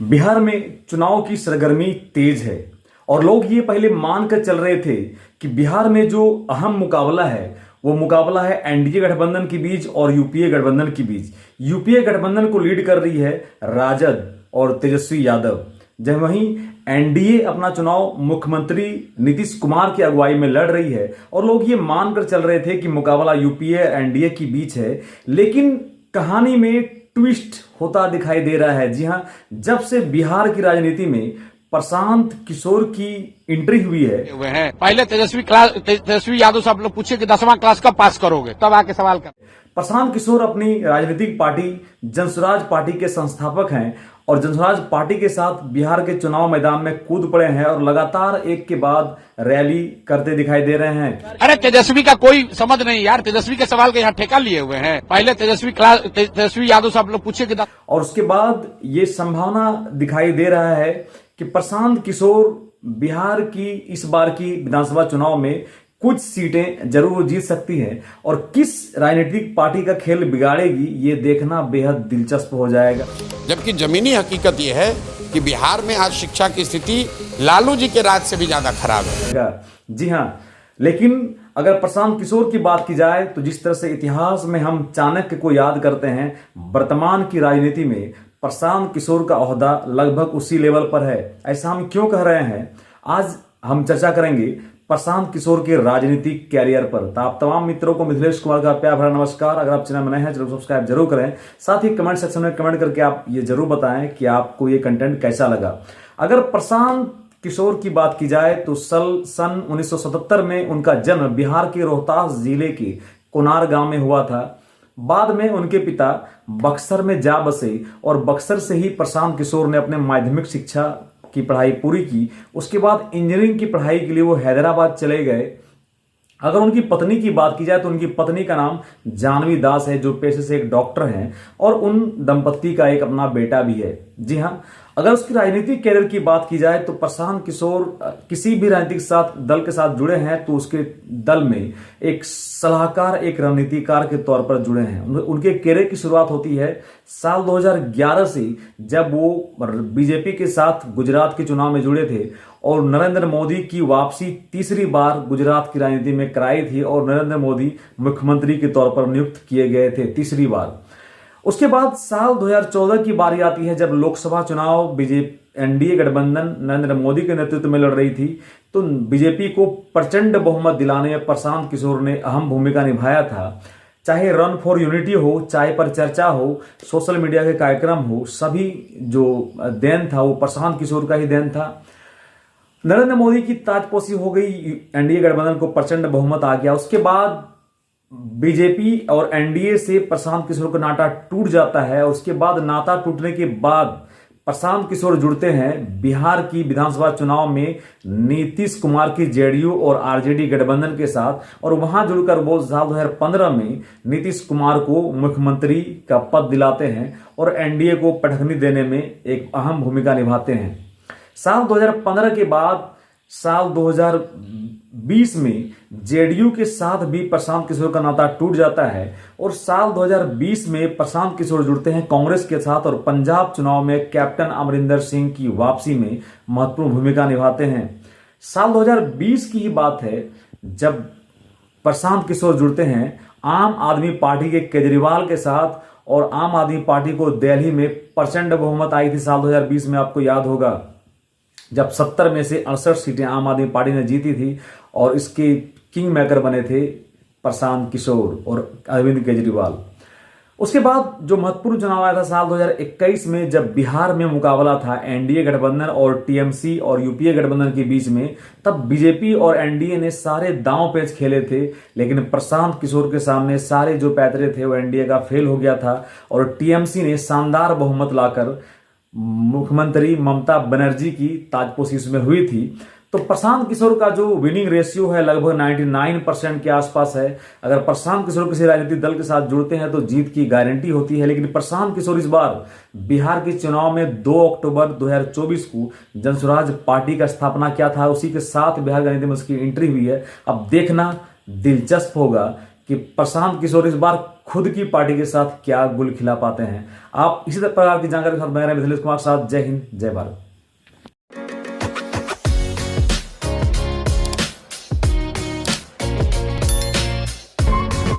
बिहार में चुनाव की सरगर्मी तेज है और लोग ये पहले मानकर चल रहे थे कि बिहार में जो अहम मुकाबला है वो मुकाबला है एनडीए गठबंधन के बीच और यूपीए गठबंधन के बीच। यूपीए गठबंधन को लीड कर रही है राजद और तेजस्वी यादव, जब वहीं एनडीए अपना चुनाव मुख्यमंत्री नीतीश कुमार की अगुवाई में लड़ रही है। और लोग ये मानकर चल रहे थे कि मुकाबला यूपीए एनडीए के बीच है, लेकिन कहानी में ट्विस्ट होता दिखाई दे रहा है। जी हां, जब से बिहार की राजनीति में प्रशांत किशोर की एंट्री हुई है, पहले तेजस्वी यादव से आप लोग पूछे कि 10वां क्लास कब पास करोगे, तब आके सवाल कर। प्रशांत किशोर अपनी राजनीतिक पार्टी जनसुराज पार्टी के संस्थापक हैं और जनसुराज पार्टी के साथ बिहार के चुनाव मैदान में कूद पड़े हैं और लगातार एक के बाद रैली करते दिखाई दे रहे हैं। अरे तेजस्वी का कोई समझ नहीं यार, तेजस्वी के सवाल का यहाँ ठेका लिए हुए हैं। पहले तेजस्वी यादव से आप लोग पूछे कि और उसके बाद ये संभावना दिखाई दे रहा है कि प्रशांत किशोर बिहार की इस बार की विधानसभा चुनाव में कुछ सीटें जरूर जीत सकती है और किस राजनीतिक पार्टी का खेल बिगाड़ेगी ये देखना बेहद दिलचस्प हो जाएगा। जबकि जमीनी हकीकत यह है कि बिहार में आज शिक्षा की स्थिति लालू जी के राज से भी ज्यादा खराब है। जी हां, लेकिन अगर प्रशांत किशोर की बात की जाए तो जिस तरह से इतिहास में हम चाणक्य को याद करते हैं, वर्तमान की राजनीति में प्रशांत किशोर का ओहदा लगभग उसी लेवल पर है। ऐसा हम क्यों कह रहे हैं, आज हम चर्चा करेंगे प्रशांत किशोर के राजनीतिक कैरियर पर। तो आप तमाम मित्रों को मिथिलेश कुमार का प्यार भरा नमस्कार। अगर आप चैनल में नए हैं चैनल सब्सक्राइब जरूर करें, साथ ही कमेंट सेक्शन में कमेंट करके आप ये जरूर बताएं कि आपको ये कंटेंट कैसा लगा। अगर प्रशांत किशोर की बात की जाए तो सन 1977 में उनका जन्म बिहार के रोहतास जिले के कोनार गांव में हुआ था। बाद में उनके पिता बक्सर में जा बसे और बक्सर से ही प्रशांत किशोर ने अपने माध्यमिक शिक्षा की पढ़ाई पूरी की। उसके बाद इंजीनियरिंग की पढ़ाई के लिए वो हैदराबाद चले गए। अगर उनकी पत्नी की बात की जाए तो उनकी पत्नी का नाम जानवी दास है, जो पेशे से एक डॉक्टर हैं और उन दंपत्ति का एक अपना बेटा भी है। जी हां, अगर उसकी राजनीतिक कैरियर की बात की जाए तो प्रशांत किशोर किसी भी राजनीतिक दल के साथ जुड़े हैं तो उसके दल में एक सलाहकार, एक रणनीतिकार के तौर पर जुड़े हैं। उनके कैरियर की शुरुआत होती है साल 2011 से, जब वो बीजेपी के साथ गुजरात के चुनाव में जुड़े थे और नरेंद्र मोदी की वापसी तीसरी बार गुजरात की राजनीति में कराई थी और नरेंद्र मोदी मुख्यमंत्री के तौर पर नियुक्त किए गए थे तीसरी बार। उसके बाद साल 2014 की बारी आती है, जब लोकसभा चुनाव बीजेपी एनडीए गठबंधन नरेंद्र मोदी के नेतृत्व में लड़ रही थी, तो बीजेपी को प्रचंड बहुमत दिलाने में प्रशांत किशोर ने अहम भूमिका निभाया था। चाहे रन फॉर यूनिटी हो, चाहे पर चर्चा हो, सोशल मीडिया के कार्यक्रम हो, सभी जो देन था वो प्रशांत किशोर का ही देन था। नरेंद्र मोदी की ताजपोशी हो गई, एनडीए गठबंधन को प्रचंड बहुमत आ गया। उसके बाद बीजेपी और एनडीए से प्रशांत किशोर का नाता टूट जाता है। उसके बाद नाता टूटने के बाद प्रशांत किशोर जुड़ते हैं बिहार की विधानसभा चुनाव में नीतीश कुमार की जेडीयू और आरजेडी गठबंधन के साथ, और वहां जुड़कर वो साल 2015 में नीतीश कुमार को मुख्यमंत्री का पद दिलाते हैं और एनडीए को पटखनी देने में एक अहम भूमिका निभाते हैं। साल 2015 के बाद साल 2020 में जेडीयू के साथ भी प्रशांत किशोर का नाता टूट जाता है और साल 2020 में प्रशांत किशोर जुड़ते हैं कांग्रेस के साथ और पंजाब चुनाव में कैप्टन अमरिंदर सिंह की वापसी में महत्वपूर्ण भूमिका निभाते हैं। साल 2020 की ही बात है जब प्रशांत किशोर जुड़ते हैं आम आदमी पार्टी के केजरीवाल के साथ, और आम आदमी पार्टी को दिल्ली में प्रचंड बहुमत आई थी साल 2020 में। आपको याद होगा जब 70 में से 68 सीटें आम आदमी पार्टी ने जीती थी और इसके किंग मेकर बने थे प्रशांत किशोर और अरविंद केजरीवाल। उसके बाद जो महत्वपूर्ण चुनाव आया था साल 2021 में, जब बिहार में मुकाबला था एनडीए गठबंधन और टीएमसी और यूपीए गठबंधन के बीच में, तब बीजेपी और एनडीए ने सारे दांव पेच खेले थे, लेकिन प्रशांत किशोर के सामने सारे जो पैतरे थे वो एनडीए का फेल हो गया था और टीएमसी ने शानदार बहुमत लाकर मुख्यमंत्री ममता बनर्जी की ताजपोशी उसमें हुई थी। तो प्रशांत किशोर का जो विनिंग रेशियो है लगभग 99% के आसपास है। अगर प्रशांत किशोर किसी राजनीतिक दल के साथ जुड़ते हैं तो जीत की गारंटी होती है। लेकिन प्रशांत किशोर इस बार बिहार के चुनाव में 2 अक्टूबर 2024 को जनसुराज पार्टी का स्थापना किया था, उसी के साथ बिहार राजनीति में उसकी एंट्री हुई है। अब देखना दिलचस्प होगा कि प्रशांत किशोर इस बार खुद की पार्टी के साथ क्या गुल खिला पाते हैं। आप इसी प्रकार की जानकारी के साथ बने रहें मिथिलेश कुमार के साथ। जय हिंद, जय भारत।